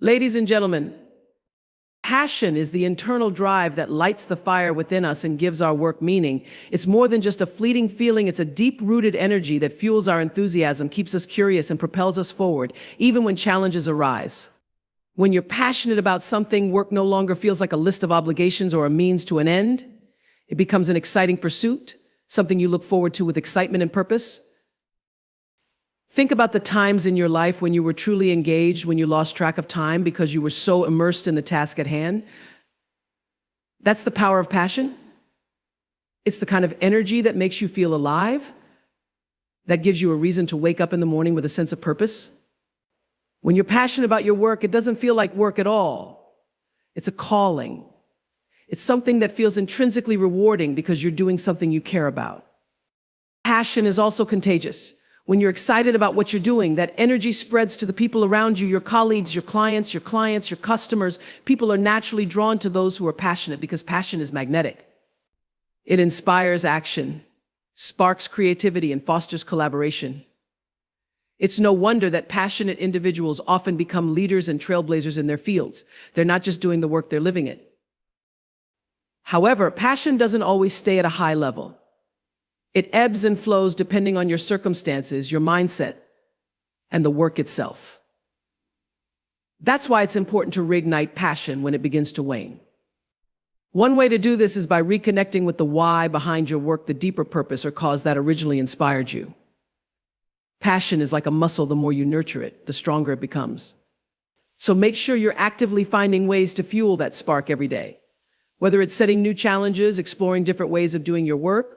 Ladies and gentlemen, passion is the internal drive that lights the fire within us and gives our work meaning. It's more than just a fleeting feeling, it's a deep-rooted energy that fuels our enthusiasm, keeps us curious, and propels us forward, even when challenges arise. When you're passionate about something, work no longer feels like a list of obligations or a means to an end. It becomes an exciting pursuit, something you look forward to with excitement and purpose. Think about the times in your life when you were truly engaged, when you lost track of time because you were so immersed in the task at hand. That's the power of passion. It's the kind of energy that makes you feel alive, that gives you a reason to wake up in the morning with a sense of purpose. When you're passionate about your work, it doesn't feel like work at all. It's a calling. It's something that feels intrinsically rewarding because you're doing something you care about. Passion is also contagious. When you're excited about what you're doing, that energy spreads to the people around you, your colleagues, your clients, your customers. People are naturally drawn to those who are passionate because passion is magnetic. It inspires action, sparks creativity, and fosters collaboration. It's no wonder that passionate individuals often become leaders and trailblazers in their fields. They're not just doing the work, they're living it. However, passion doesn't always stay at a high level. It ebbs and flows depending on your circumstances, your mindset, and the work itself. That's why it's important to reignite passion when it begins to wane. One way to do this is by reconnecting with the why behind your work, the deeper purpose or cause that originally inspired you. Passion is like a muscle. The more you nurture it, the stronger it becomes. So make sure you're actively finding ways to fuel that spark every day. Whether it's setting new challenges, exploring different ways of doing your work,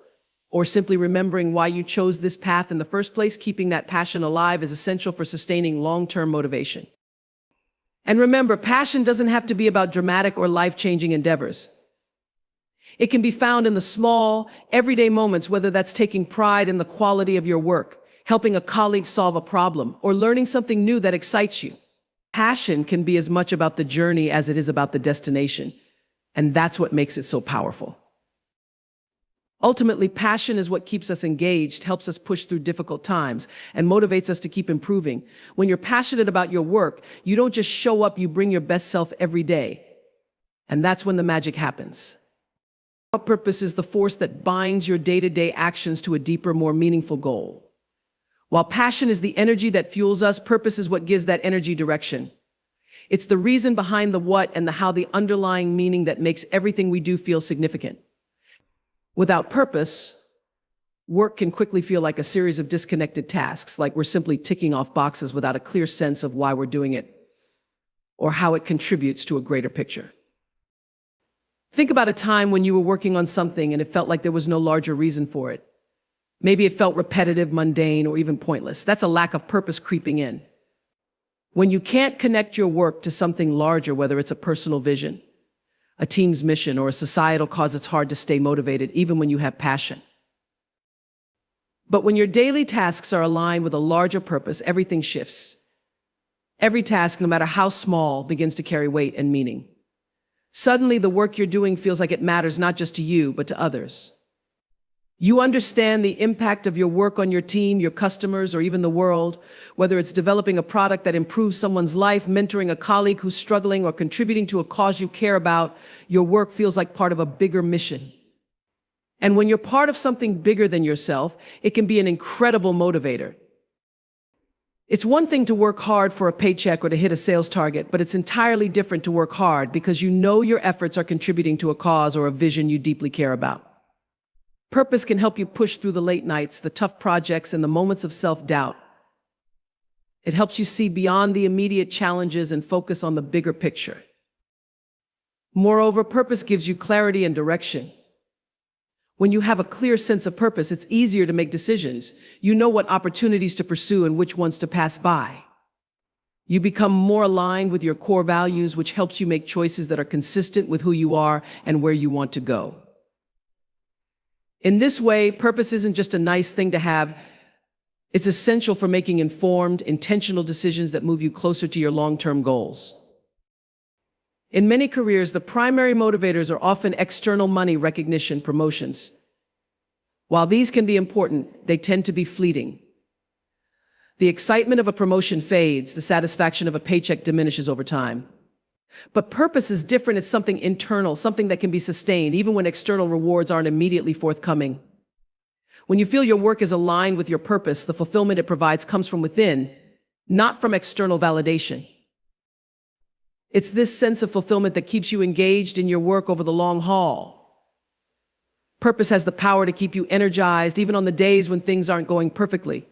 or simply remembering why you chose this path in the first place, keeping that passion alive is essential for sustaining long-term motivation. And remember, passion doesn't have to be about dramatic or life-changing endeavors. It can be found in the small, everyday moments, whether that's taking pride in the quality of your work, helping a colleague solve a problem, or learning something new that excites you. Passion can be as much about the journey as it is about the destination, and that's what makes it so powerful. Ultimately, passion is what keeps us engaged, helps us push through difficult times, and motivates us to keep improving. When you're passionate about your work, you don't just show up, you bring your best self every day. And that's when the magic happens. Our purpose is the force that binds your day-to-day actions to a deeper, more meaningful goal. While passion is the energy that fuels us, purpose is what gives that energy direction. It's the reason behind the what and the how, the underlying meaning that makes everything we do feel significant. Without purpose, work can quickly feel like a series of disconnected tasks, like we're simply ticking off boxes without a clear sense of why we're doing it or how it contributes to a greater picture. Think about a time when you were working on something and it felt like there was no larger reason for it. Maybe it felt repetitive, mundane, or even pointless. That's a lack of purpose creeping in. When you can't connect your work to something larger, whether it's a personal vision, a team's mission, or a societal cause, it's hard to stay motivated, even when you have passion. But when your daily tasks are aligned with a larger purpose, everything shifts. Every task, no matter how small, begins to carry weight and meaning. Suddenly, the work you're doing feels like it matters not just to you, but to others. You understand the impact of your work on your team, your customers, or even the world, whether it's developing a product that improves someone's life, mentoring a colleague who's struggling, or contributing to a cause you care about. Your work feels like part of a bigger mission. And when you're part of something bigger than yourself, it can be an incredible motivator. It's one thing to work hard for a paycheck or to hit a sales target, but it's entirely different to work hard because you know your efforts are contributing to a cause or a vision you deeply care about. Purpose can help you push through the late nights, the tough projects, and the moments of self-doubt. It helps you see beyond the immediate challenges and focus on the bigger picture. Moreover, purpose gives you clarity and direction. When you have a clear sense of purpose, it's easier to make decisions. You know what opportunities to pursue and which ones to pass by. You become more aligned with your core values, which helps you make choices that are consistent with who you are and where you want to go. In this way, purpose isn't just a nice thing to have. It's essential for making informed, intentional decisions that move you closer to your long-term goals. In many careers, the primary motivators are often external money, recognition, promotions. While these can be important, they tend to be fleeting. The excitement of a promotion fades, the satisfaction of a paycheck diminishes over time. But purpose is different. It's something internal, something that can be sustained, even when external rewards aren't immediately forthcoming. When you feel your work is aligned with your purpose, the fulfillment it provides comes from within, not from external validation. It's this sense of fulfillment that keeps you engaged in your work over the long haul. Purpose has the power to keep you energized, even on the days when things aren't going perfectly.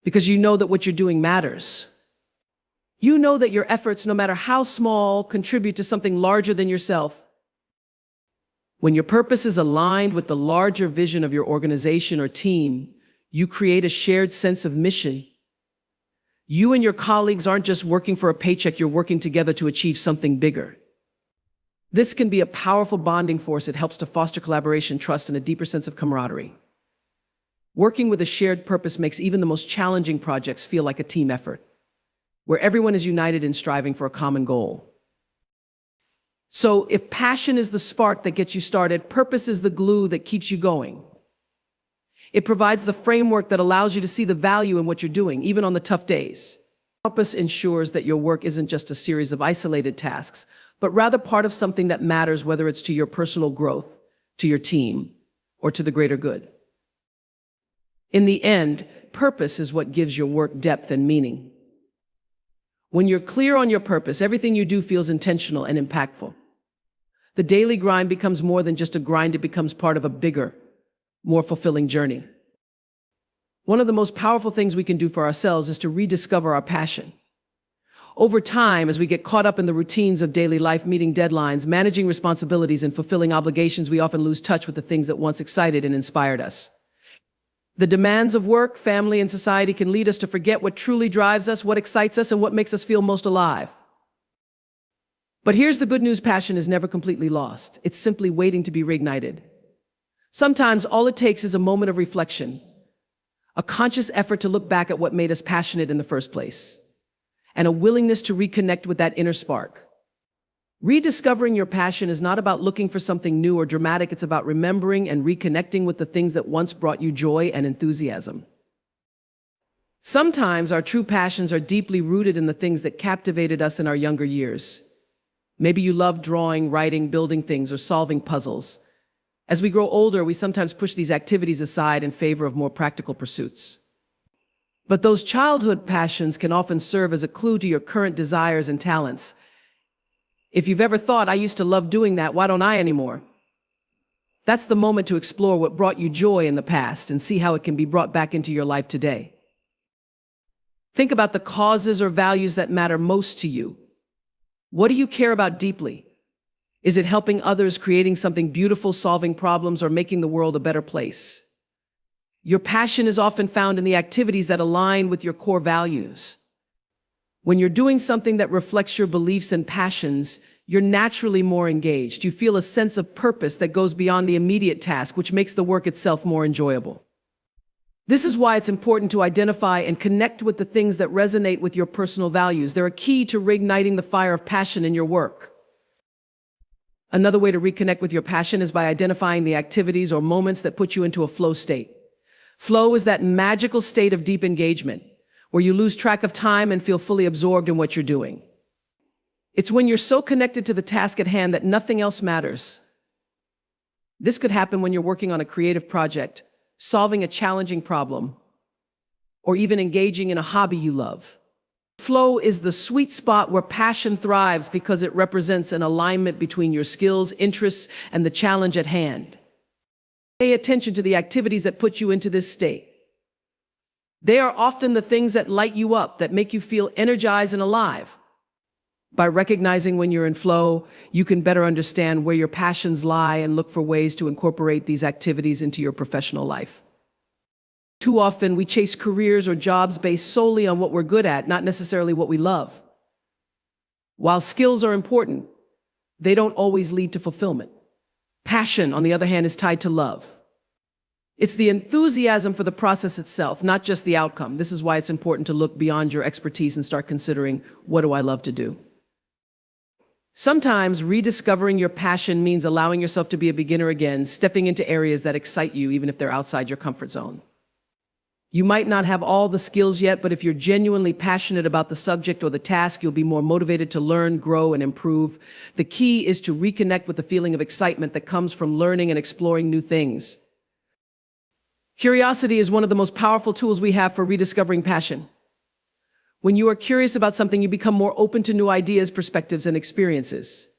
Because you know that what you're doing matters. You know that your efforts, no matter how small, contribute to something larger than yourself. When your purpose is aligned with the larger vision of your organization or team, you create a shared sense of mission. You and your colleagues aren't just working for a paycheck, you're working together to achieve something bigger. This can be a powerful bonding force. It helps to foster collaboration, trust, and a deeper sense of camaraderie. Working with a shared purpose makes even the most challenging projects feel like a team effort, where everyone is united in striving for a common goal. So if passion is the spark that gets you started, purpose is the glue that keeps you going. It provides the framework that allows you to see the value in what you're doing, even on the tough days. Purpose ensures that your work isn't just a series of isolated tasks, but rather part of something that matters, whether it's to your personal growth, to your team, or to the greater good. In the end, purpose is what gives your work depth and meaning. When you're clear on your purpose, everything you do feels intentional and impactful. The daily grind becomes more than just a grind, it becomes part of a bigger, more fulfilling journey. One of the most powerful things we can do for ourselves is to rediscover our passion. Over time, as we get caught up in the routines of daily life, meeting deadlines, managing responsibilities, and fulfilling obligations, we often lose touch with the things that once excited and inspired us. The demands of work, family, and society can lead us to forget what truly drives us, what excites us, and what makes us feel most alive. But here's the good news: passion is never completely lost. It's simply waiting to be reignited. Sometimes all it takes is a moment of reflection, a conscious effort to look back at what made us passionate in the first place, and a willingness to reconnect with that inner spark. Rediscovering your passion is not about looking for something new or dramatic. It's about remembering and reconnecting with the things that once brought you joy and enthusiasm. Sometimes our true passions are deeply rooted in the things that captivated us in our younger years. Maybe you love drawing, writing, building things, or solving puzzles. As we grow older, we sometimes push these activities aside in favor of more practical pursuits. But those childhood passions can often serve as a clue to your current desires and talents. If you've ever thought, "I used to love doing that, why don't I anymore?" That's the moment to explore what brought you joy in the past and see how it can be brought back into your life today. Think about the causes or values that matter most to you. What do you care about deeply? Is it helping others, creating something beautiful, solving problems, or making the world a better place? Your passion is often found in the activities that align with your core values. When you're doing something that reflects your beliefs and passions, you're naturally more engaged. You feel a sense of purpose that goes beyond the immediate task, which makes the work itself more enjoyable. This is why it's important to identify and connect with the things that resonate with your personal values. They're a key to reigniting the fire of passion in your work. Another way to reconnect with your passion is by identifying the activities or moments that put you into a flow state. Flow is that magical state of deep engagement, where you lose track of time and feel fully absorbed in what you're doing. It's when you're so connected to the task at hand that nothing else matters. This could happen when you're working on a creative project, solving a challenging problem, or even engaging in a hobby you love. Flow is the sweet spot where passion thrives because it represents an alignment between your skills, interests, and the challenge at hand. Pay attention to the activities that put you into this state. They are often the things that light you up, that make you feel energized and alive. By recognizing when you're in flow, you can better understand where your passions lie and look for ways to incorporate these activities into your professional life. Too often, we chase careers or jobs based solely on what we're good at, not necessarily what we love. While skills are important, they don't always lead to fulfillment. Passion, on the other hand, is tied to love. It's the enthusiasm for the process itself, not just the outcome. This is why it's important to look beyond your expertise and start considering, what do I love to do? Sometimes rediscovering your passion means allowing yourself to be a beginner again, stepping into areas that excite you, even if they're outside your comfort zone. You might not have all the skills yet, but if you're genuinely passionate about the subject or the task, you'll be more motivated to learn, grow, and improve. The key is to reconnect with the feeling of excitement that comes from learning and exploring new things. Curiosity is one of the most powerful tools we have for rediscovering passion. When you are curious about something, you become more open to new ideas, perspectives, and experiences.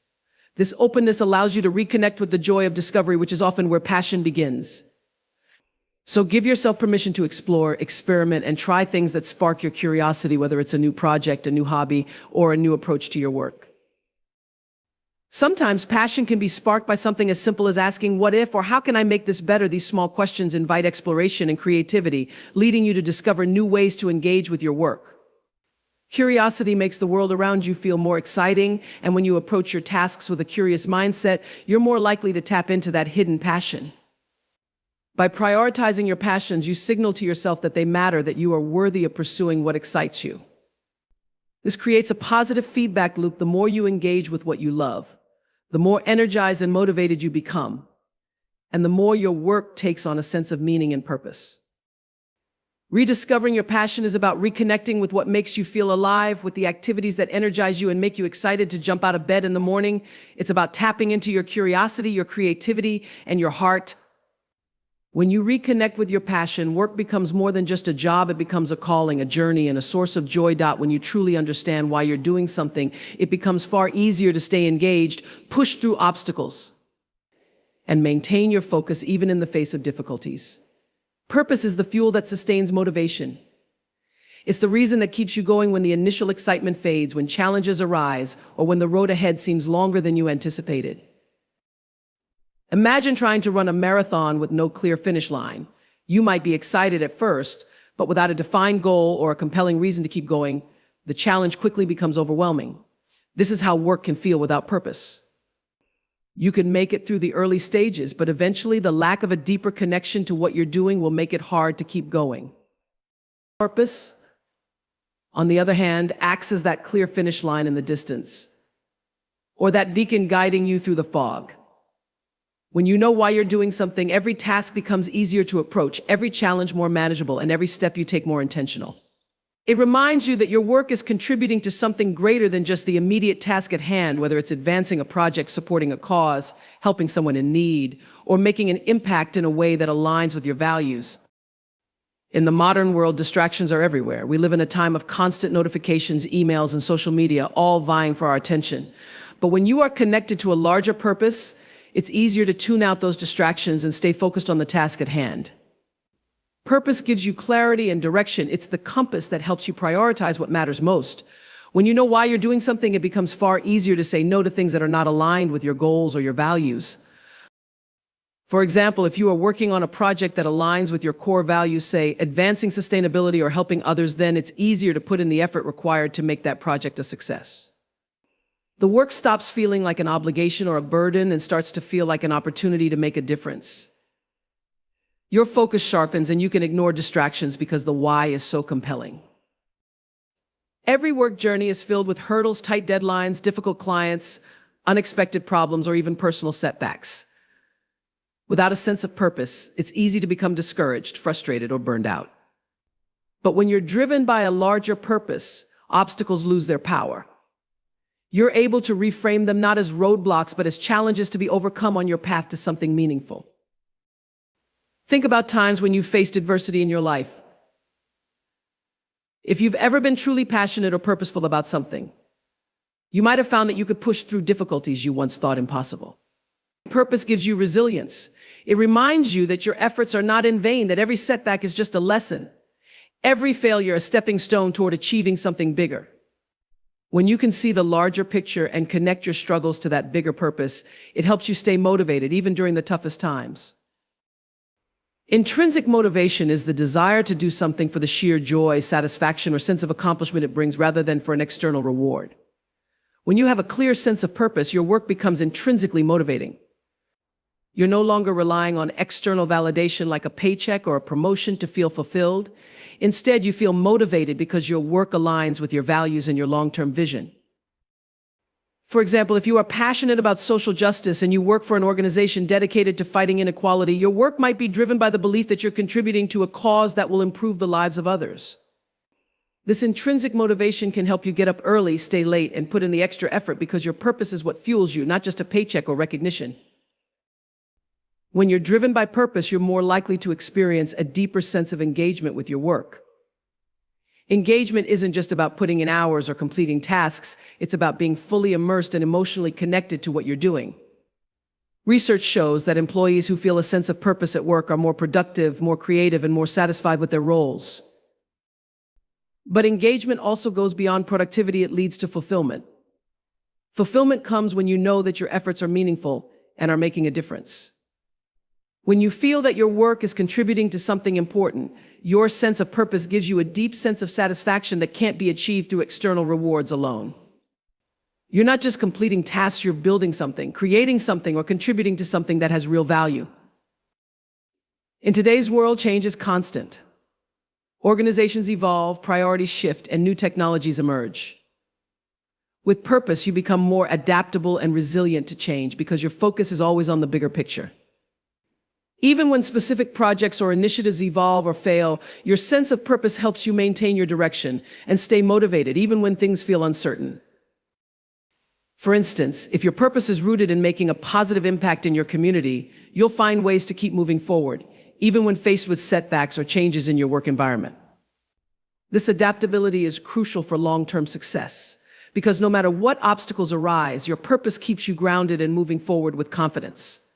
This openness allows you to reconnect with the joy of discovery, which is often where passion begins. So give yourself permission to explore, experiment, and try things that spark your curiosity, whether it's a new project, a new hobby, or a new approach to your work. Sometimes passion can be sparked by something as simple as asking, what if, or how can I make this better? These small questions invite exploration and creativity, leading you to discover new ways to engage with your work. Curiosity makes the world around you feel more exciting, and when you approach your tasks with a curious mindset, you're more likely to tap into that hidden passion. By prioritizing your passions, you signal to yourself that they matter, that you are worthy of pursuing what excites you. This creates a positive feedback loop. The more you engage with what you love, the more energized and motivated you become, and the more your work takes on a sense of meaning and purpose. Rediscovering your passion is about reconnecting with what makes you feel alive, with the activities that energize you and make you excited to jump out of bed in the morning. It's about tapping into your curiosity, your creativity, and your heart. When you reconnect with your passion, work becomes more than just a job. It becomes a calling, a journey, and a source of joy. When you truly understand why you're doing something, it becomes far easier to stay engaged, push through obstacles, and maintain your focus even in the face of difficulties. Purpose is the fuel that sustains motivation. It's the reason that keeps you going when the initial excitement fades, when challenges arise, or when the road ahead seems longer than you anticipated. Imagine trying to run a marathon with no clear finish line. You might be excited at first, but without a defined goal or a compelling reason to keep going, the challenge quickly becomes overwhelming. This is how work can feel without purpose. You can make it through the early stages, but eventually the lack of a deeper connection to what you're doing will make it hard to keep going. Purpose, on the other hand, acts as that clear finish line in the distance, or that beacon guiding you through the fog. When you know why you're doing something, every task becomes easier to approach, every challenge more manageable, and every step you take more intentional. It reminds you that your work is contributing to something greater than just the immediate task at hand, whether it's advancing a project, supporting a cause, helping someone in need, or making an impact in a way that aligns with your values. In the modern world, distractions are everywhere. We live in a time of constant notifications, emails, and social media, all vying for our attention. But when you are connected to a larger purpose, it's easier to tune out those distractions and stay focused on the task at hand. Purpose gives you clarity and direction. It's the compass that helps you prioritize what matters most. When you know why you're doing something, it becomes far easier to say no to things that are not aligned with your goals or your values. For example, if you are working on a project that aligns with your core values, say advancing sustainability or helping others, then it's easier to put in the effort required to make that project a success. The work stops feeling like an obligation or a burden and starts to feel like an opportunity to make a difference. Your focus sharpens and you can ignore distractions because the why is so compelling. Every work journey is filled with hurdles, tight deadlines, difficult clients, unexpected problems, or even personal setbacks. Without a sense of purpose, it's easy to become discouraged, frustrated, or burned out. But when you're driven by a larger purpose, obstacles lose their power. You're able to reframe them not as roadblocks, but as challenges to be overcome on your path to something meaningful. Think about times when you faced adversity in your life. If you've ever been truly passionate or purposeful about something, you might have found that you could push through difficulties you once thought impossible. Purpose gives you resilience. It reminds you that your efforts are not in vain, that every setback is just a lesson. Every failure a stepping stone toward achieving something bigger. When you can see the larger picture and connect your struggles to that bigger purpose, it helps you stay motivated even during the toughest times. Intrinsic motivation is the desire to do something for the sheer joy, satisfaction, or sense of accomplishment it brings rather than for an external reward. When you have a clear sense of purpose, your work becomes intrinsically motivating. You're no longer relying on external validation like a paycheck or a promotion to feel fulfilled. Instead, you feel motivated because your work aligns with your values and your long-term vision. For example, if you are passionate about social justice and you work for an organization dedicated to fighting inequality, your work might be driven by the belief that you're contributing to a cause that will improve the lives of others. This intrinsic motivation can help you get up early, stay late, and put in the extra effort because your purpose is what fuels you, not just a paycheck or recognition. When you're driven by purpose, you're more likely to experience a deeper sense of engagement with your work. Engagement isn't just about putting in hours or completing tasks, it's about being fully immersed and emotionally connected to what you're doing. Research shows that employees who feel a sense of purpose at work are more productive, more creative, and more satisfied with their roles. But engagement also goes beyond productivity, it leads to fulfillment. Fulfillment comes when you know that your efforts are meaningful and are making a difference. When you feel that your work is contributing to something important, your sense of purpose gives you a deep sense of satisfaction that can't be achieved through external rewards alone. You're not just completing tasks, you're building something, creating something, or contributing to something that has real value. In today's world, change is constant. Organizations evolve, priorities shift, and new technologies emerge. With purpose, you become more adaptable and resilient to change because your focus is always on the bigger picture. Even when specific projects or initiatives evolve or fail, your sense of purpose helps you maintain your direction and stay motivated even when things feel uncertain. For instance, if your purpose is rooted in making a positive impact in your community, you'll find ways to keep moving forward, even when faced with setbacks or changes in your work environment. This adaptability is crucial for long-term success, because no matter what obstacles arise, your purpose keeps you grounded and moving forward with confidence.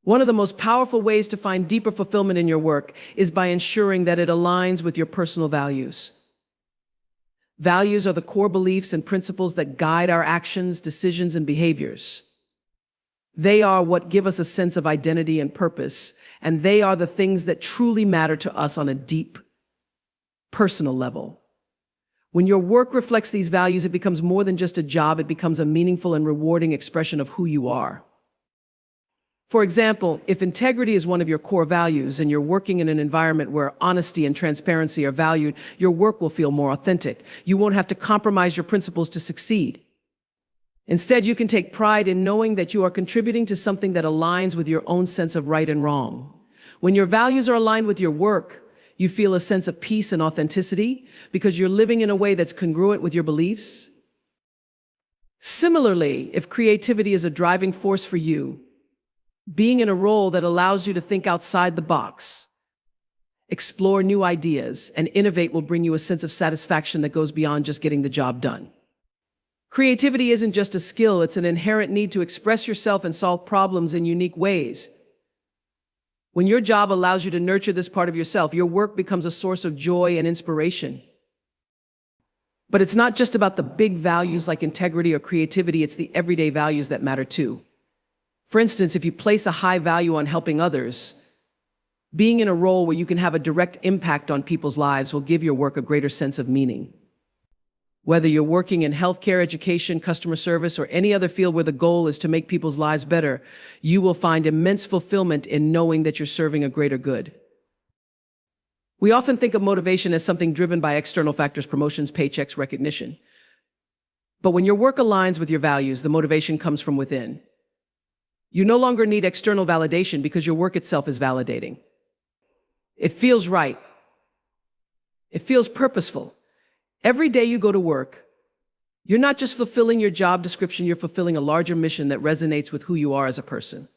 One of the most powerful ways to find deeper fulfillment in your work is by ensuring that it aligns with your personal values. Values are the core beliefs and principles that guide our actions, decisions, and behaviors. They are what give us a sense of identity and purpose, and they are the things that truly matter to us on a deep, personal level. When your work reflects these values, it becomes more than just a job, it becomes a meaningful and rewarding expression of who you are. For example, if integrity is one of your core values and you're working in an environment where honesty and transparency are valued, your work will feel more authentic. You won't have to compromise your principles to succeed. Instead, you can take pride in knowing that you are contributing to something that aligns with your own sense of right and wrong. When your values are aligned with your work, you feel a sense of peace and authenticity because you're living in a way that's congruent with your beliefs. Similarly, if creativity is a driving force for you, being in a role that allows you to think outside the box, explore new ideas, and innovate will bring you a sense of satisfaction that goes beyond just getting the job done. Creativity isn't just a skill, it's an inherent need to express yourself and solve problems in unique ways. When your job allows you to nurture this part of yourself, your work becomes a source of joy and inspiration. But it's not just about the big values like integrity or creativity, it's the everyday values that matter too. For instance, if you place a high value on helping others, being in a role where you can have a direct impact on people's lives will give your work a greater sense of meaning. Whether you're working in healthcare, education, customer service, or any other field where the goal is to make people's lives better, you will find immense fulfillment in knowing that you're serving a greater good. We often think of motivation as something driven by external factors, promotions, paychecks, recognition. But when your work aligns with your values, the motivation comes from within. You no longer need external validation because your work itself is validating. It feels right. It feels purposeful. Every day you go to work, you're not just fulfilling your job description, you're fulfilling a larger mission that resonates with who you are as a person.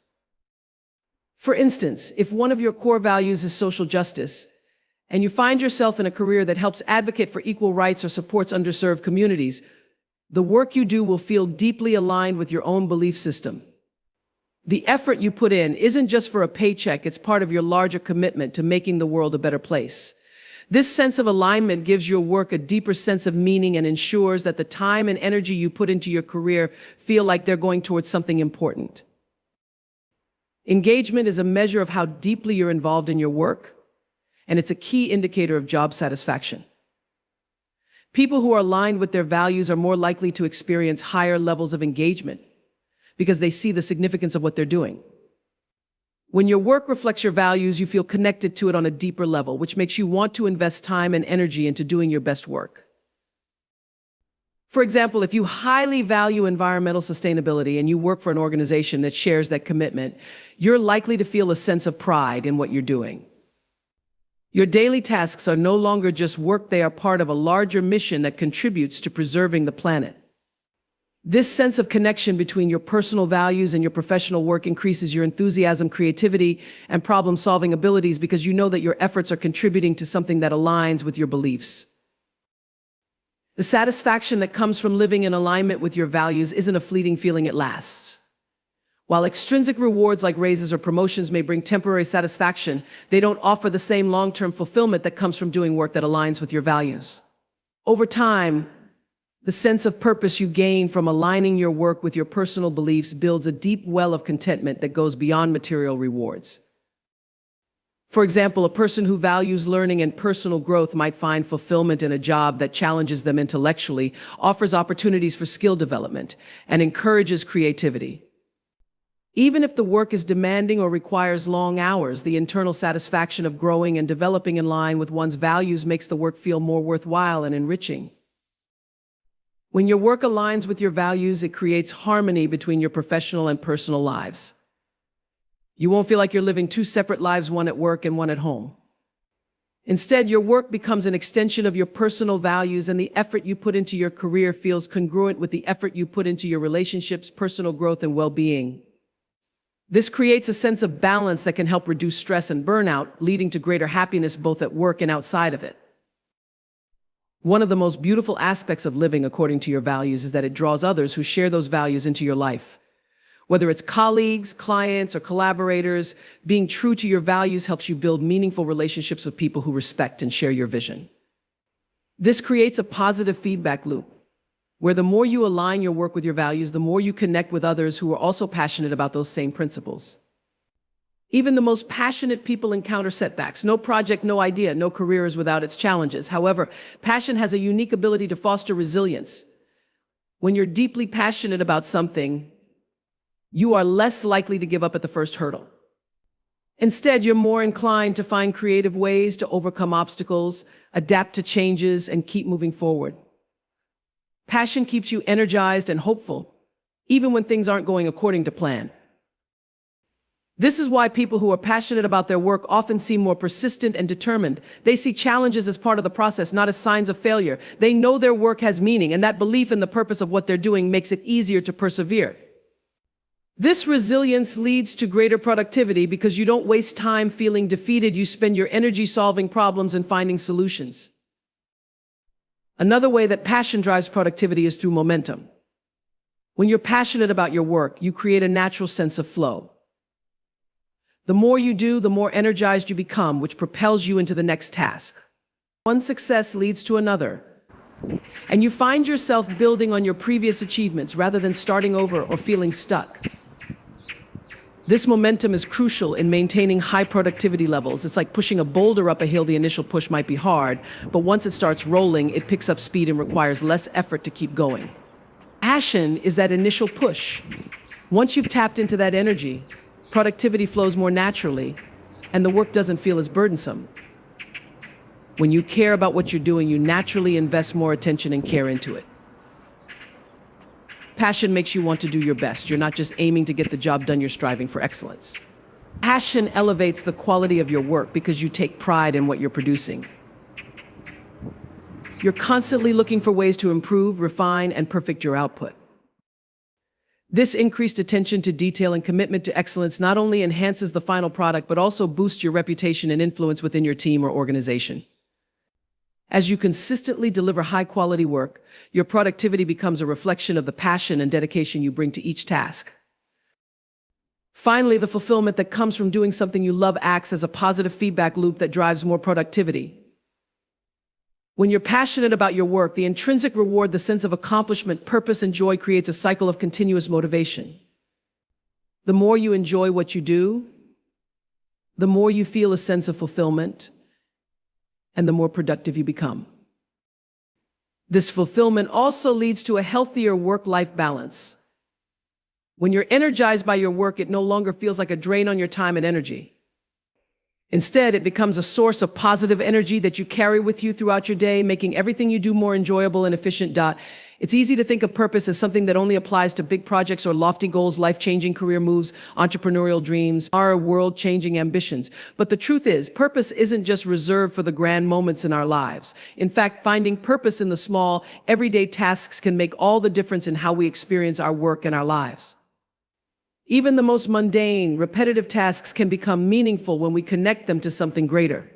For instance, if one of your core values is social justice, and you find yourself in a career that helps advocate for equal rights or supports underserved communities, the work you do will feel deeply aligned with your own belief system. The effort you put in isn't just for a paycheck, it's part of your larger commitment to making the world a better place. This sense of alignment gives your work a deeper sense of meaning and ensures that the time and energy you put into your career feel like they're going towards something important. Engagement is a measure of how deeply you're involved in your work, and it's a key indicator of job satisfaction. People who are aligned with their values are more likely to experience higher levels of engagement because they see the significance of what they're doing. When your work reflects your values, you feel connected to it on a deeper level, which makes you want to invest time and energy into doing your best work. For example, if you highly value environmental sustainability and you work for an organization that shares that commitment, you're likely to feel a sense of pride in what you're doing. Your daily tasks are no longer just work, they are part of a larger mission that contributes to preserving the planet. This sense of connection between your personal values and your professional work increases your enthusiasm, creativity, and problem-solving abilities because you know that your efforts are contributing to something that aligns with your beliefs. The satisfaction that comes from living in alignment with your values isn't a fleeting feeling, it lasts. While extrinsic rewards like raises or promotions may bring temporary satisfaction, they don't offer the same long-term fulfillment that comes from doing work that aligns with your values. Over time, the sense of purpose you gain from aligning your work with your personal beliefs builds a deep well of contentment that goes beyond material rewards. For example, a person who values learning and personal growth might find fulfillment in a job that challenges them intellectually, offers opportunities for skill development, and encourages creativity. Even if the work is demanding or requires long hours, the internal satisfaction of growing and developing in line with one's values makes the work feel more worthwhile and enriching. When your work aligns with your values, it creates harmony between your professional and personal lives. You won't feel like you're living two separate lives, one at work and one at home. Instead, your work becomes an extension of your personal values, and the effort you put into your career feels congruent with the effort you put into your relationships, personal growth, and well-being. This creates a sense of balance that can help reduce stress and burnout, leading to greater happiness both at work and outside of it. One of the most beautiful aspects of living according to your values is that it draws others who share those values into your life. Whether it's colleagues, clients, or collaborators, being true to your values helps you build meaningful relationships with people who respect and share your vision. This creates a positive feedback loop, where the more you align your work with your values, the more you connect with others who are also passionate about those same principles. Even the most passionate people encounter setbacks. No project, no idea, no career is without its challenges. However, passion has a unique ability to foster resilience. When you're deeply passionate about something, you are less likely to give up at the first hurdle. Instead, you're more inclined to find creative ways to overcome obstacles, adapt to changes, and keep moving forward. Passion keeps you energized and hopeful, even when things aren't going according to plan. This is why people who are passionate about their work often seem more persistent and determined. They see challenges as part of the process, not as signs of failure. They know their work has meaning, and that belief in the purpose of what they're doing makes it easier to persevere. This resilience leads to greater productivity because you don't waste time feeling defeated. You spend your energy solving problems and finding solutions. Another way that passion drives productivity is through momentum. When you're passionate about your work, you create a natural sense of flow. The more you do, the more energized you become, which propels you into the next task. One success leads to another, and you find yourself building on your previous achievements rather than starting over or feeling stuck. This momentum is crucial in maintaining high productivity levels. It's like pushing a boulder up a hill. The initial push might be hard, but once it starts rolling, it picks up speed and requires less effort to keep going. Passion is that initial push. Once you've tapped into that energy, productivity flows more naturally, and the work doesn't feel as burdensome. When you care about what you're doing, you naturally invest more attention and care into it. Passion makes you want to do your best. You're not just aiming to get the job done, you're striving for excellence. Passion elevates the quality of your work because you take pride in what you're producing. You're constantly looking for ways to improve, refine, and perfect your output. This increased attention to detail and commitment to excellence not only enhances the final product, but also boosts your reputation and influence within your team or organization. As you consistently deliver high-quality work, your productivity becomes a reflection of the passion and dedication you bring to each task. Finally, the fulfillment that comes from doing something you love acts as a positive feedback loop that drives more productivity. When you're passionate about your work, the intrinsic reward, the sense of accomplishment, purpose, and joy creates a cycle of continuous motivation. The more you enjoy what you do, the more you feel a sense of fulfillment, and the more productive you become. This fulfillment also leads to a healthier work-life balance. When you're energized by your work, it no longer feels like a drain on your time and energy. Instead, it becomes a source of positive energy that you carry with you throughout your day, making everything you do more enjoyable and efficient. It's easy to think of purpose as something that only applies to big projects or lofty goals, life-changing career moves, entrepreneurial dreams, or world-changing ambitions. But the truth is, purpose isn't just reserved for the grand moments in our lives. In fact, finding purpose in the small, everyday tasks can make all the difference in how we experience our work and our lives. Even the most mundane, repetitive tasks can become meaningful when we connect them to something greater.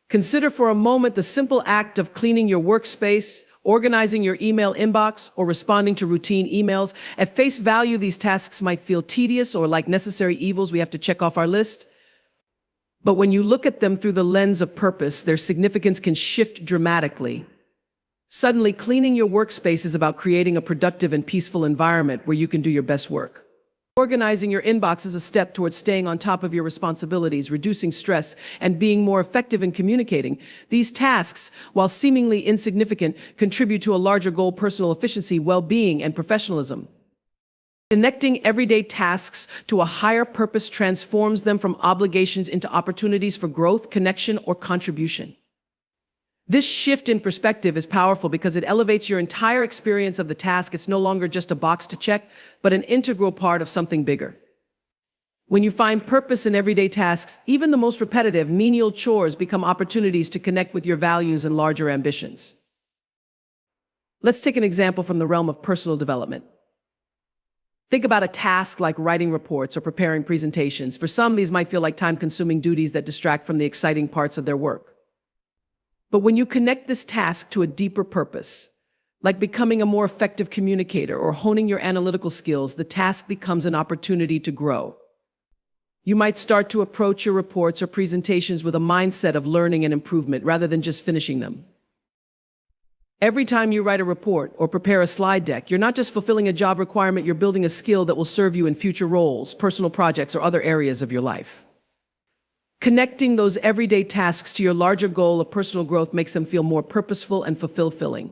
Consider for a moment the simple act of cleaning your workspace, organizing your email inbox, or responding to routine emails. At face value, these tasks might feel tedious or like necessary evils we have to check off our list. But when you look at them through the lens of purpose, their significance can shift dramatically. Suddenly, cleaning your workspace is about creating a productive and peaceful environment where you can do your best work. Organizing your inbox is a step towards staying on top of your responsibilities, reducing stress, and being more effective in communicating. These tasks, while seemingly insignificant, contribute to a larger goal: personal efficiency, well-being, and professionalism. Connecting everyday tasks to a higher purpose transforms them from obligations into opportunities for growth, connection, or contribution. This shift in perspective is powerful because it elevates your entire experience of the task. It's no longer just a box to check, but an integral part of something bigger. When you find purpose in everyday tasks, even the most repetitive, menial chores become opportunities to connect with your values and larger ambitions. Let's take an example from the realm of personal development. Think about a task like writing reports or preparing presentations. For some, these might feel like time-consuming duties that distract from the exciting parts of their work. But when you connect this task to a deeper purpose, like becoming a more effective communicator or honing your analytical skills, the task becomes an opportunity to grow. You might start to approach your reports or presentations with a mindset of learning and improvement rather than just finishing them. Every time you write a report or prepare a slide deck, you're not just fulfilling a job requirement, you're building a skill that will serve you in future roles, personal projects, or other areas of your life. Connecting those everyday tasks to your larger goal of personal growth makes them feel more purposeful and fulfilling.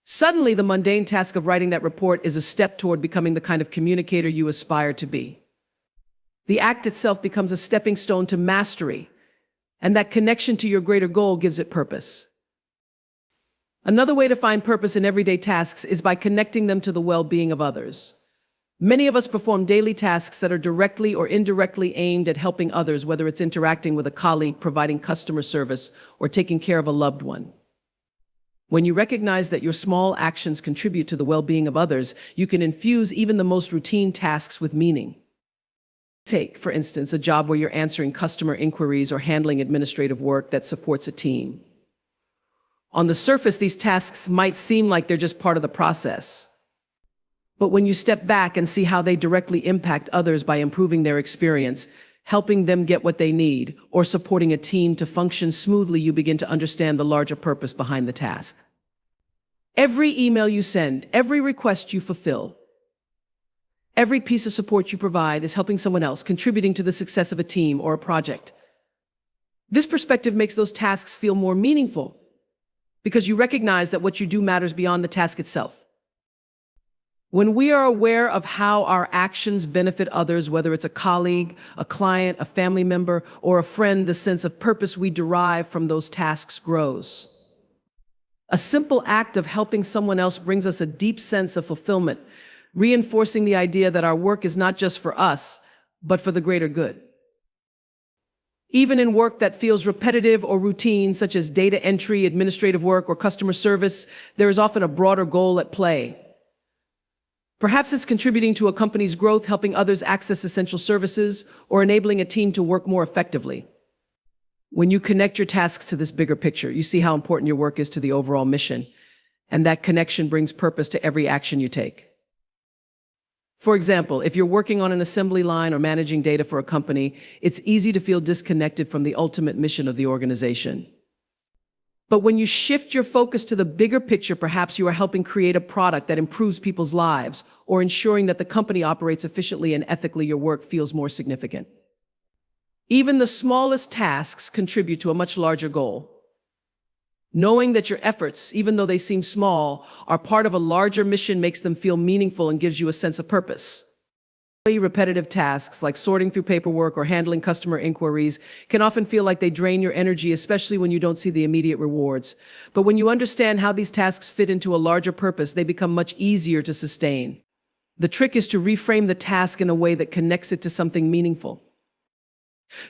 Suddenly, the mundane task of writing that report is a step toward becoming the kind of communicator you aspire to be. The act itself becomes a stepping stone to mastery, and that connection to your greater goal gives it purpose. Another way to find purpose in everyday tasks is by connecting them to the well-being of others. Many of us perform daily tasks that are directly or indirectly aimed at helping others, whether it's interacting with a colleague, providing customer service, or taking care of a loved one. When you recognize that your small actions contribute to the well-being of others, you can infuse even the most routine tasks with meaning. Take, for instance, a job where you're answering customer inquiries or handling administrative work that supports a team. On the surface, these tasks might seem like they're just part of the process. But when you step back and see how they directly impact others by improving their experience, helping them get what they need, or supporting a team to function smoothly, you begin to understand the larger purpose behind the task. Every email you send, every request you fulfill, every piece of support you provide is helping someone else, contributing to the success of a team or a project. This perspective makes those tasks feel more meaningful because you recognize that what you do matters beyond the task itself. When we are aware of how our actions benefit others, whether it's a colleague, a client, a family member, or a friend, the sense of purpose we derive from those tasks grows. A simple act of helping someone else brings us a deep sense of fulfillment, reinforcing the idea that our work is not just for us, but for the greater good. Even in work that feels repetitive or routine, such as data entry, administrative work, or customer service, there is often a broader goal at play. Perhaps it's contributing to a company's growth, helping others access essential services, or enabling a team to work more effectively. When you connect your tasks to this bigger picture, you see how important your work is to the overall mission, and that connection brings purpose to every action you take. For example, if you're working on an assembly line or managing data for a company, it's easy to feel disconnected from the ultimate mission of the organization. But when you shift your focus to the bigger picture, perhaps you are helping create a product that improves people's lives or ensuring that the company operates efficiently and ethically, your work feels more significant. Even the smallest tasks contribute to a much larger goal. Knowing that your efforts, even though they seem small, are part of a larger mission makes them feel meaningful and gives you a sense of purpose. Repetitive tasks like sorting through paperwork or handling customer inquiries can often feel like they drain your energy, especially when you don't see the immediate rewards. But when you understand how these tasks fit into a larger purpose, they become much easier to sustain. The trick is to reframe the task in a way that connects it to something meaningful.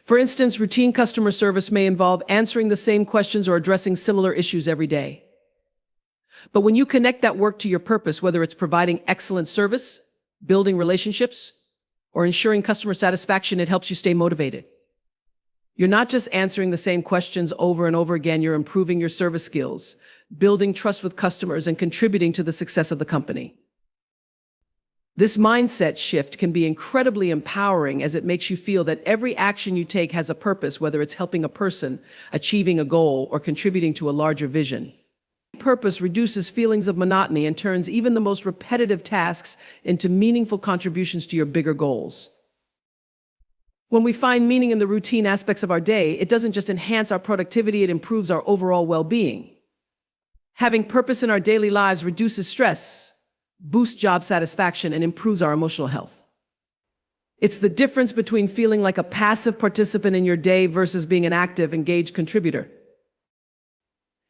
For instance, routine customer service may involve answering the same questions or addressing similar issues every day. But when you connect that work to your purpose, whether it's providing excellent service, building relationships, or ensuring customer satisfaction, it helps you stay motivated. You're not just answering the same questions over and over again, you're improving your service skills, building trust with customers, and contributing to the success of the company. This mindset shift can be incredibly empowering as it makes you feel that every action you take has a purpose, whether it's helping a person, achieving a goal, or contributing to a larger vision. Purpose reduces feelings of monotony and turns even the most repetitive tasks into meaningful contributions to your bigger goals. When we find meaning in the routine aspects of our day, it doesn't just enhance our productivity, it improves our overall well-being. Having purpose in our daily lives reduces stress, boosts job satisfaction, and improves our emotional health. It's the difference between feeling like a passive participant in your day versus being an active, engaged contributor.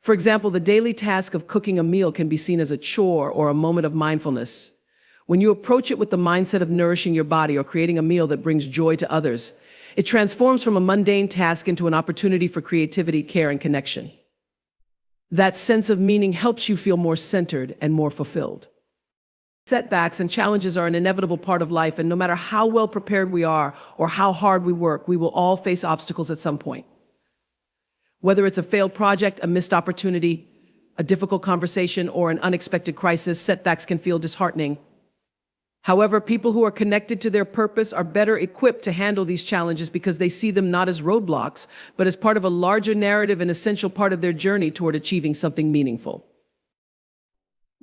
For example, the daily task of cooking a meal can be seen as a chore or a moment of mindfulness. When you approach it with the mindset of nourishing your body or creating a meal that brings joy to others, it transforms from a mundane task into an opportunity for creativity, care, and connection. That sense of meaning helps you feel more centered and more fulfilled. Setbacks and challenges are an inevitable part of life, and no matter how well prepared we are or how hard we work, we will all face obstacles at some point. Whether it's a failed project, a missed opportunity, a difficult conversation, or an unexpected crisis, setbacks can feel disheartening. However, people who are connected to their purpose are better equipped to handle these challenges because they see them not as roadblocks, but as part of a larger narrative and essential part of their journey toward achieving something meaningful.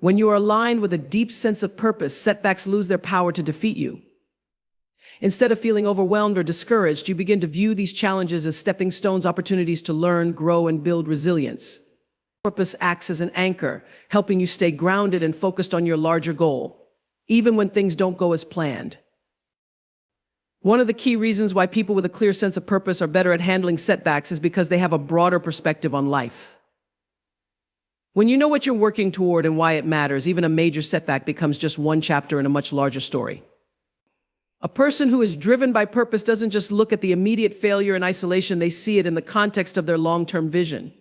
When you are aligned with a deep sense of purpose, setbacks lose their power to defeat you. Instead of feeling overwhelmed or discouraged, you begin to view these challenges as stepping stones, opportunities to learn, grow, and build resilience. Purpose acts as an anchor, helping you stay grounded and focused on your larger goal, even when things don't go as planned. One of the key reasons why people with a clear sense of purpose are better at handling setbacks is because they have a broader perspective on life. When you know what you're working toward and why it matters, even a major setback becomes just one chapter in a much larger story. A person who is driven by purpose doesn't just look at the immediate failure in isolation, they see it in the context of their long-term vision.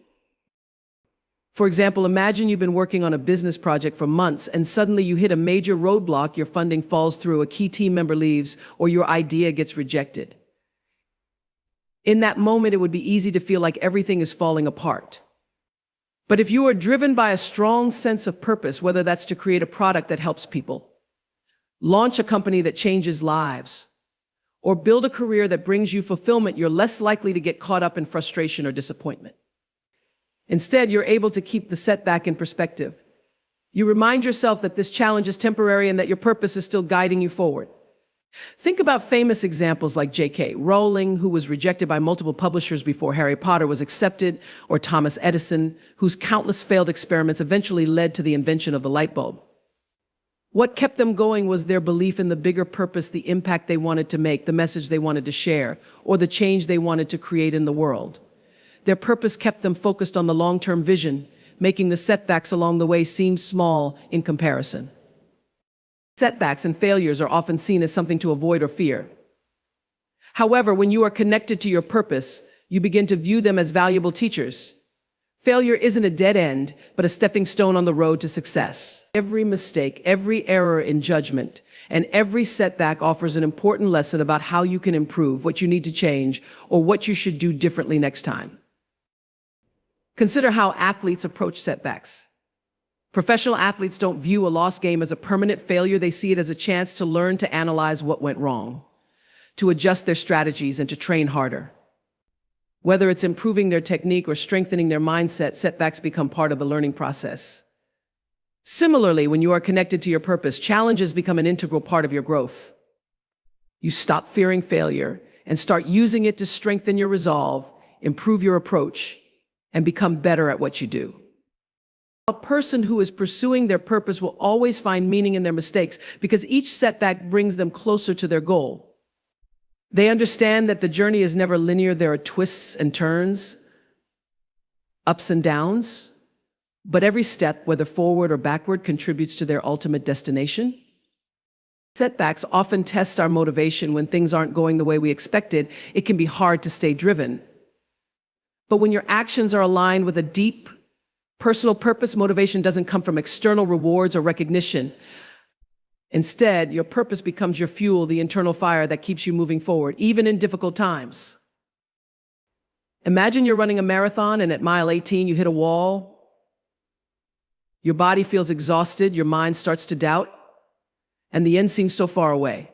For example, imagine you've been working on a business project for months and suddenly you hit a major roadblock, your funding falls through, a key team member leaves, or your idea gets rejected. In that moment, it would be easy to feel like everything is falling apart. But if you are driven by a strong sense of purpose, whether that's to create a product that helps people, launch a company that changes lives, or build a career that brings you fulfillment, you're less likely to get caught up in frustration or disappointment. Instead, you're able to keep the setback in perspective. You remind yourself that this challenge is temporary and that your purpose is still guiding you forward. Think about famous examples like J.K. Rowling, who was rejected by multiple publishers before Harry Potter was accepted, or Thomas Edison, whose countless failed experiments eventually led to the invention of the light bulb. What kept them going was their belief in the bigger purpose, the impact they wanted to make, the message they wanted to share, or the change they wanted to create in the world. Their purpose kept them focused on the long-term vision, making the setbacks along the way seem small in comparison. Setbacks and failures are often seen as something to avoid or fear. However, when you are connected to your purpose, you begin to view them as valuable teachers. Failure isn't a dead end, but a stepping stone on the road to success. Every mistake, every error in judgment, and every setback offers an important lesson about how you can improve, what you need to change, or what you should do differently next time. Consider how athletes approach setbacks. Professional athletes don't view a lost game as a permanent failure. They see it as a chance to learn to analyze what went wrong, to adjust their strategies, and to train harder. Whether it's improving their technique or strengthening their mindset, setbacks become part of the learning process. Similarly, when you are connected to your purpose, challenges become an integral part of your growth. You stop fearing failure and start using it to strengthen your resolve, improve your approach, and become better at what you do. A person who is pursuing their purpose will always find meaning in their mistakes because each setback brings them closer to their goal. They understand that the journey is never linear. There are twists and turns, ups and downs, but every step, whether forward or backward, contributes to their ultimate destination. Setbacks often test our motivation. When things aren't going the way we expected, it can be hard to stay driven. But when your actions are aligned with a deep, personal purpose, motivation doesn't come from external rewards or recognition. Instead, your purpose becomes your fuel, the internal fire that keeps you moving forward, even in difficult times. Imagine you're running a marathon and at mile 18 you hit a wall. Your body feels exhausted, your mind starts to doubt, and the end seems so far away.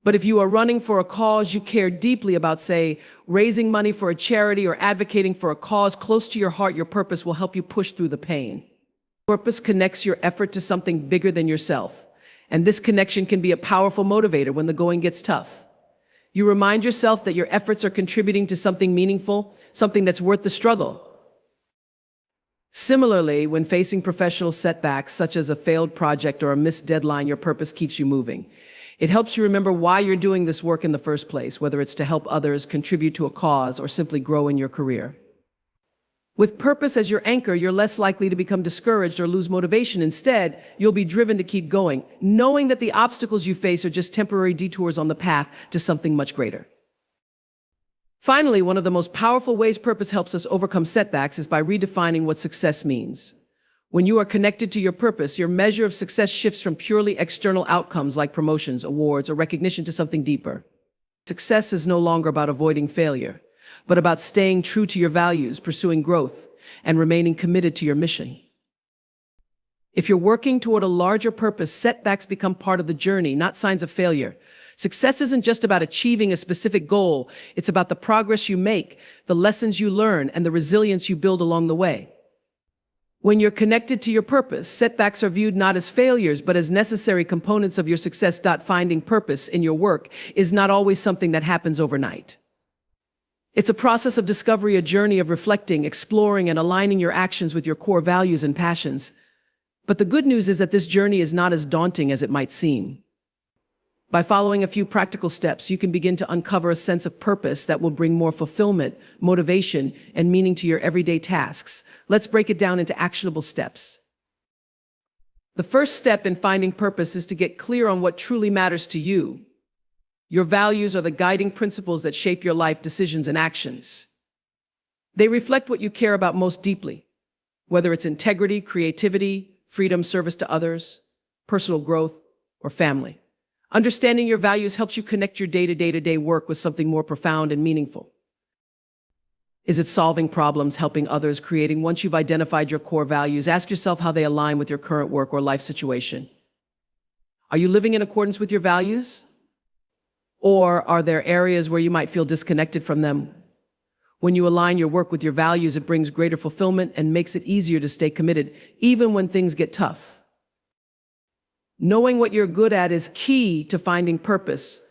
But if you are running for a cause you care deeply about, say, raising money for a charity or advocating for a cause close to your heart, your purpose will help you push through the pain. Purpose connects your effort to something bigger than yourself, and this connection can be a powerful motivator when the going gets tough. You remind yourself that your efforts are contributing to something meaningful, something that's worth the struggle. Similarly, when facing professional setbacks, such as a failed project or a missed deadline, your purpose keeps you moving. It helps you remember why you're doing this work in the first place, whether it's to help others, contribute to a cause, or simply grow in your career. With purpose as your anchor, you're less likely to become discouraged or lose motivation. Instead, you'll be driven to keep going, knowing that the obstacles you face are just temporary detours on the path to something much greater. Finally, one of the most powerful ways purpose helps us overcome setbacks is by redefining what success means. When you are connected to your purpose, your measure of success shifts from purely external outcomes like promotions, awards, or recognition to something deeper. Success is no longer about avoiding failure, but about staying true to your values, pursuing growth, and remaining committed to your mission. If you're working toward a larger purpose, setbacks become part of the journey, not signs of failure. Success isn't just about achieving a specific goal. It's about the progress you make, the lessons you learn, and the resilience you build along the way. When you're connected to your purpose, setbacks are viewed not as failures, but as necessary components of your success. Finding purpose in your work is not always something that happens overnight. It's a process of discovery, a journey of reflecting, exploring, and aligning your actions with your core values and passions. But the good news is that this journey is not as daunting as it might seem. By following a few practical steps, you can begin to uncover a sense of purpose that will bring more fulfillment, motivation, and meaning to your everyday tasks. Let's break it down into actionable steps. The first step in finding purpose is to get clear on what truly matters to you. Your values are the guiding principles that shape your life decisions and actions. They reflect what you care about most deeply, whether it's integrity, creativity, freedom, service to others, personal growth, or family. Understanding your values helps you connect your day-to-day work with something more profound and meaningful. Is it solving problems, helping others, creating? Once you've identified your core values, ask yourself how they align with your current work or life situation. Are you living in accordance with your values? Or are there areas where you might feel disconnected from them? When you align your work with your values, it brings greater fulfillment and makes it easier to stay committed, even when things get tough. Knowing what you're good at is key to finding purpose.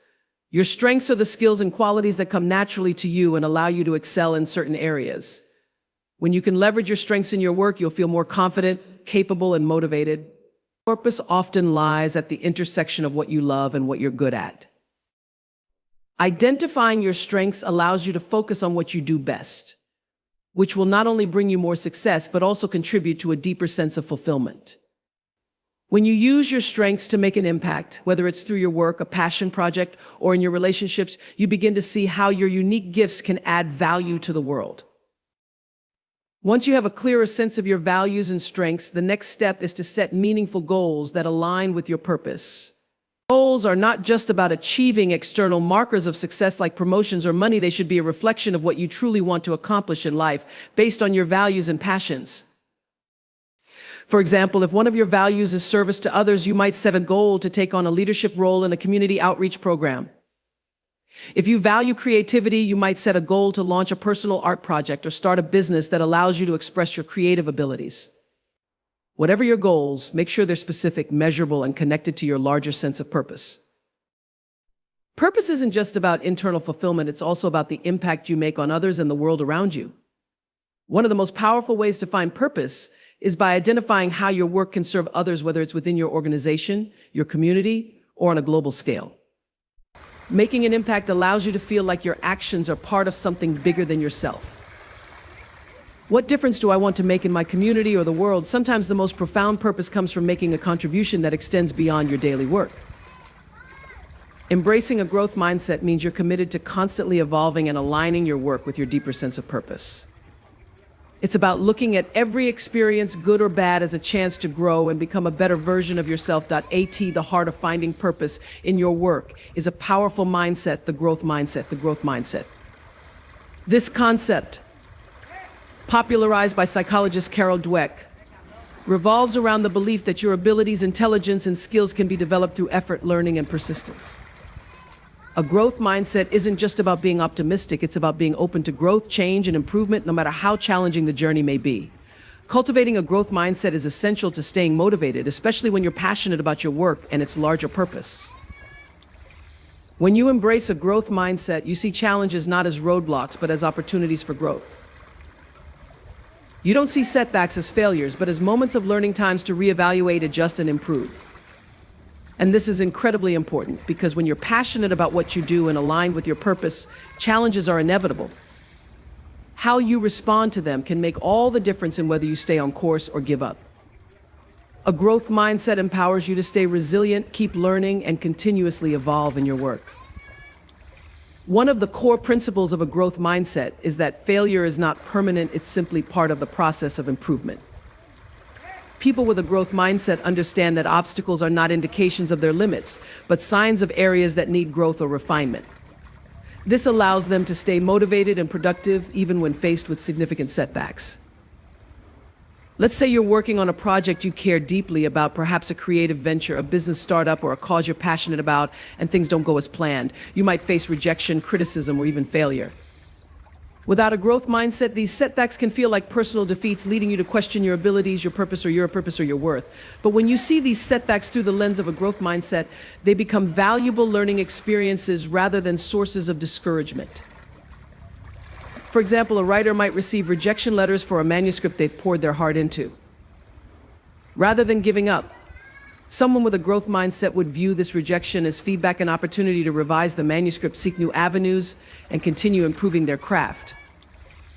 Your strengths are the skills and qualities that come naturally to you and allow you to excel in certain areas. When you can leverage your strengths in your work, you'll feel more confident, capable, and motivated. Purpose often lies at the intersection of what you love and what you're good at. Identifying your strengths allows you to focus on what you do best, which will not only bring you more success, but also contribute to a deeper sense of fulfillment. When you use your strengths to make an impact, whether it's through your work, a passion project, or in your relationships, you begin to see how your unique gifts can add value to the world. Once you have a clearer sense of your values and strengths, the next step is to set meaningful goals that align with your purpose. Goals are not just about achieving external markers of success like promotions or money. They should be a reflection of what you truly want to accomplish in life, based on your values and passions. For example, if one of your values is service to others, you might set a goal to take on a leadership role in a community outreach program. If you value creativity, you might set a goal to launch a personal art project or start a business that allows you to express your creative abilities. Whatever your goals, make sure they're specific, measurable, and connected to your larger sense of purpose. Purpose isn't just about internal fulfillment, it's also about the impact you make on others and the world around you. One of the most powerful ways to find purpose is by identifying how your work can serve others, whether it's within your organization, your community, or on a global scale. Making an impact allows you to feel like your actions are part of something bigger than yourself. What difference do I want to make in my community or the world? Sometimes the most profound purpose comes from making a contribution that extends beyond your daily work. Embracing a growth mindset means you're committed to constantly evolving and aligning your work with your deeper sense of purpose. It's about looking at every experience, good or bad, as a chance to grow and become a better version of yourself. The heart of finding purpose in your work is a powerful mindset, the growth mindset, the growth mindset. This concept, popularized by psychologist Carol Dweck, revolves around the belief that your abilities, intelligence, and skills can be developed through effort, learning, and persistence. A growth mindset isn't just about being optimistic, it's about being open to growth, change, and improvement, no matter how challenging the journey may be. Cultivating a growth mindset is essential to staying motivated, especially when you're passionate about your work and its larger purpose. When you embrace a growth mindset, you see challenges not as roadblocks, but as opportunities for growth. You don't see setbacks as failures, but as moments of learning, times to reevaluate, adjust, and improve. And this is incredibly important because when you're passionate about what you do and aligned with your purpose, challenges are inevitable. How you respond to them can make all the difference in whether you stay on course or give up. A growth mindset empowers you to stay resilient, keep learning, and continuously evolve in your work. One of the core principles of a growth mindset is that failure is not permanent, it's simply part of the process of improvement. People with a growth mindset understand that obstacles are not indications of their limits, but signs of areas that need growth or refinement. This allows them to stay motivated and productive even when faced with significant setbacks. Let's say you're working on a project you care deeply about, perhaps a creative venture, a business startup, or a cause you're passionate about, and things don't go as planned. You might face rejection, criticism, or even failure. Without a growth mindset, these setbacks can feel like personal defeats, leading you to question your abilities, your purpose, or your worth. But when you see these setbacks through the lens of a growth mindset, they become valuable learning experiences rather than sources of discouragement. For example, a writer might receive rejection letters for a manuscript they've poured their heart into. Rather than giving up, someone with a growth mindset would view this rejection as feedback, an opportunity to revise the manuscript, seek new avenues, and continue improving their craft.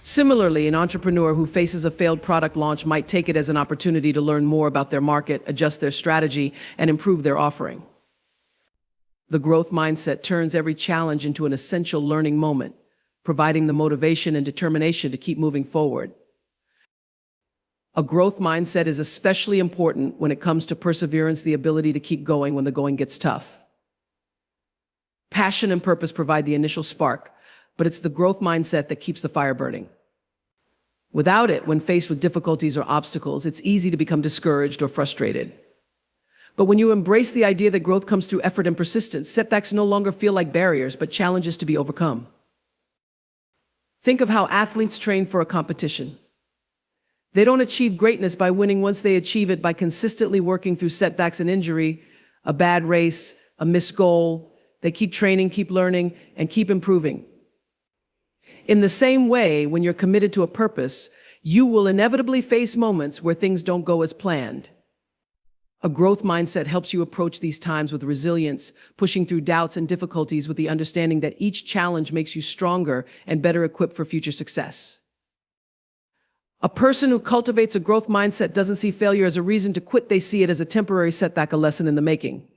Similarly, an entrepreneur who faces a failed product launch might take it as an opportunity to learn more about their market, adjust their strategy, and improve their offering. The growth mindset turns every challenge into an essential learning moment, providing the motivation and determination to keep moving forward. A growth mindset is especially important when it comes to perseverance, the ability to keep going when the going gets tough. Passion and purpose provide the initial spark, but it's the growth mindset that keeps the fire burning. Without it, when faced with difficulties or obstacles, it's easy to become discouraged or frustrated. But when you embrace the idea that growth comes through effort and persistence, setbacks no longer feel like barriers, but challenges to be overcome. Think of how athletes train for a competition. They don't achieve greatness by winning once, they achieve it by consistently working through setbacks and injury, a bad race, a missed goal. They keep training, keep learning, and keep improving. In the same way, when you're committed to a purpose, you will inevitably face moments where things don't go as planned. A growth mindset helps you approach these times with resilience, pushing through doubts and difficulties with the understanding that each challenge makes you stronger and better equipped for future success. A person who cultivates a growth mindset doesn't see failure as a reason to quit, they see it as a temporary setback, a lesson in the making.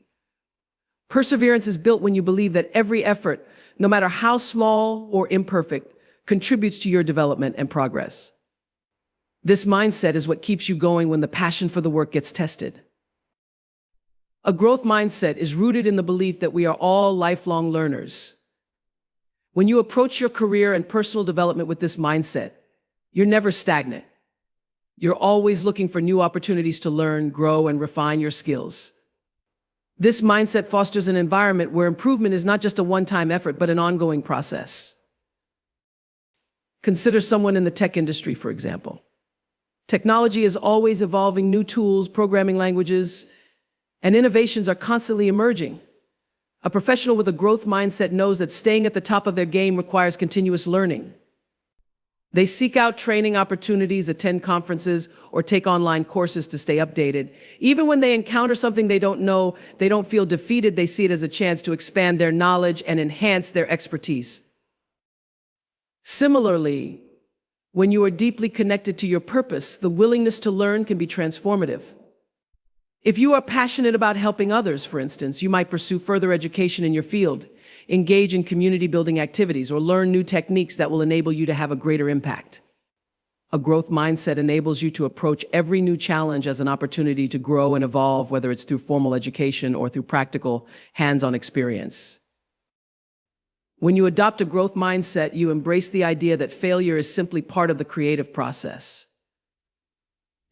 Perseverance is built when you believe that every effort, no matter how small or imperfect, contributes to your development and progress. This mindset is what keeps you going when the passion for the work gets tested. A growth mindset is rooted in the belief that we are all lifelong learners. When you approach your career and personal development with this mindset, you're never stagnant. You're always looking for new opportunities to learn, grow, and refine your skills. This mindset fosters an environment where improvement is not just a one-time effort, but an ongoing process. Consider someone in the tech industry, for example. Technology is always evolving, new tools, programming languages, and innovations are constantly emerging. A professional with a growth mindset knows that staying at the top of their game requires continuous learning. They seek out training opportunities, attend conferences, or take online courses to stay updated. Even when they encounter something they don't know, they don't feel defeated. They see it as a chance to expand their knowledge and enhance their expertise. Similarly, when you are deeply connected to your purpose, the willingness to learn can be transformative. If you are passionate about helping others, for instance, you might pursue further education in your field, engage in community building activities, or learn new techniques that will enable you to have a greater impact. A growth mindset enables you to approach every new challenge as an opportunity to grow and evolve, whether it's through formal education or through practical, hands-on experience. When you adopt a growth mindset, you embrace the idea that failure is simply part of the creative process.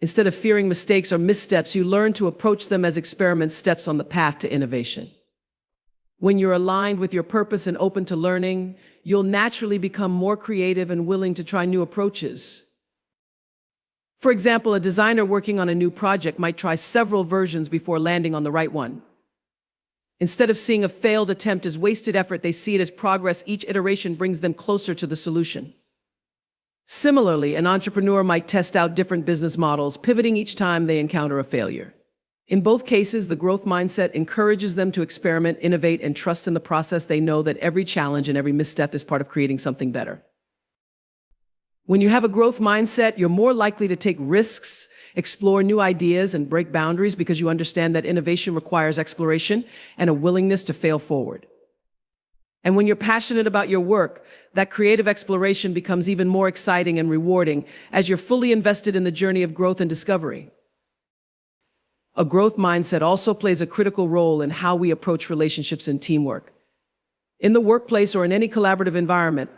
Instead of fearing mistakes or missteps, you learn to approach them as experiment steps on the path to innovation. When you're aligned with your purpose and open to learning, you'll naturally become more creative and willing to try new approaches. For example, a designer working on a new project might try several versions before landing on the right one. Instead of seeing a failed attempt as wasted effort, they see it as progress. Each iteration brings them closer to the solution. Similarly, an entrepreneur might test out different business models, pivoting each time they encounter a failure. In both cases, the growth mindset encourages them to experiment, innovate, and trust in the process. They know that every challenge and every misstep is part of creating something better. When you have a growth mindset, you're more likely to take risks, explore new ideas, and break boundaries because you understand that innovation requires exploration and a willingness to fail forward. And when you're passionate about your work, that creative exploration becomes even more exciting and rewarding as you're fully invested in the journey of growth and discovery. A growth mindset also plays a critical role in how we approach relationships and teamwork. In the workplace or in any collaborative environment,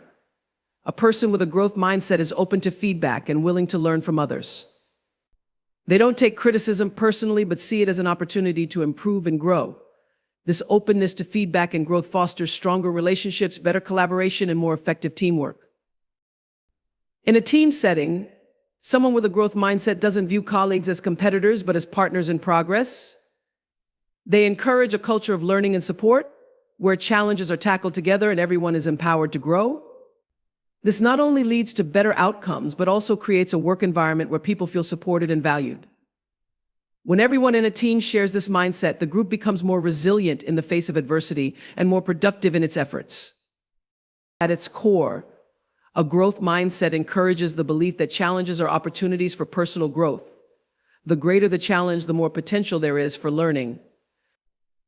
a person with a growth mindset is open to feedback and willing to learn from others. They don't take criticism personally, but see it as an opportunity to improve and grow. This openness to feedback and growth fosters stronger relationships, better collaboration, and more effective teamwork. In a team setting, someone with a growth mindset doesn't view colleagues as competitors, but as partners in progress. They encourage a culture of learning and support, where challenges are tackled together and everyone is empowered to grow. This not only leads to better outcomes, but also creates a work environment where people feel supported and valued. When everyone in a team shares this mindset, the group becomes more resilient in the face of adversity and more productive in its efforts. At its core, a growth mindset encourages the belief that challenges are opportunities for personal growth. The greater the challenge, the more potential there is for learning.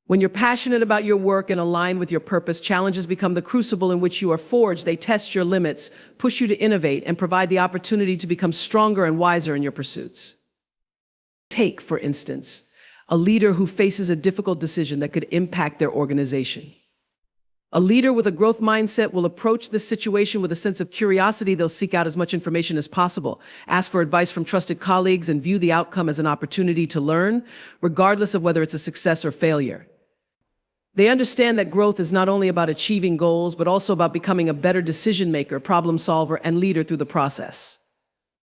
When you're passionate about your work and aligned with your purpose, challenges become the crucible in which you are forged. They test your limits, push you to innovate, and provide the opportunity to become stronger and wiser in your pursuits. Take, for instance, a leader who faces a difficult decision that could impact their organization. A leader with a growth mindset will approach this situation with a sense of curiosity. They'll seek out as much information as possible, ask for advice from trusted colleagues, and view the outcome as an opportunity to learn, regardless of whether it's a success or failure. They understand that growth is not only about achieving goals, but also about becoming a better decision maker, problem solver, and leader through the process.